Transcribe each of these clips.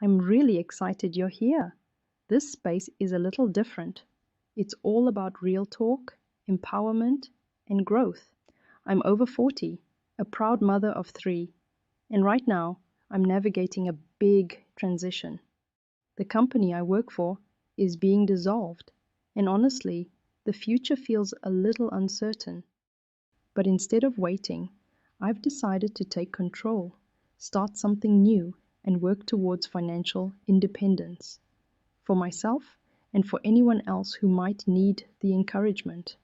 I'm really excited you're here. This space is a little different. It's all about real talk, empowerment, and growth. I'm over 40, a proud mother of 3, and right now I'm navigating a big transition. The company I work for is being dissolved, and honestly, the future feels a little uncertain. But instead of waiting, I've decided to take control, start something new, and work towards financial independence for myself and for anyone else who might need the encouragement.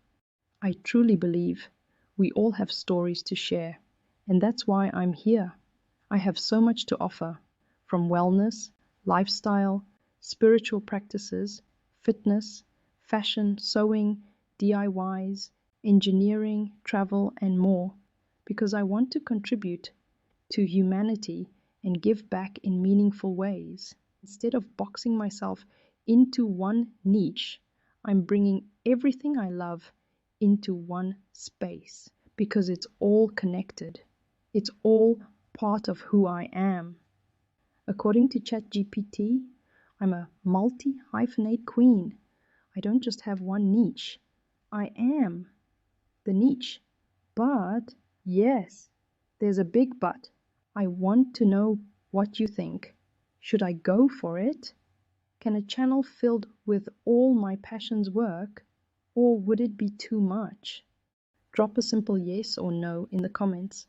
I truly believe we all have stories to share, and that's why I'm here. I have so much to offer, from wellness, lifestyle, spiritual practices, fitness, fashion, sewing, DIYs, engineering, travel, and more, because I want to contribute to humanity and give back in meaningful ways. Instead of boxing myself into one niche, I'm bringing everything I love into one space because it's all connected. It's all part of who I am. According to ChatGPT, I'm a multi-hyphenate queen. I don't just have one niche. I am the niche. But, yes, there's a big but. I want to know what you think. Should I go for it? Can a channel filled with all my passions work? Or would it be too much? Drop a simple yes or no in the comments.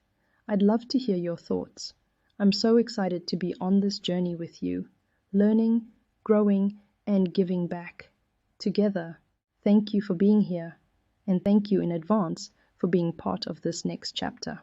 I'd love to hear your thoughts. I'm so excited to be on this journey with you, learning, growing, and giving back. Together, thank you for being here, and thank you in advance for being part of this next chapter.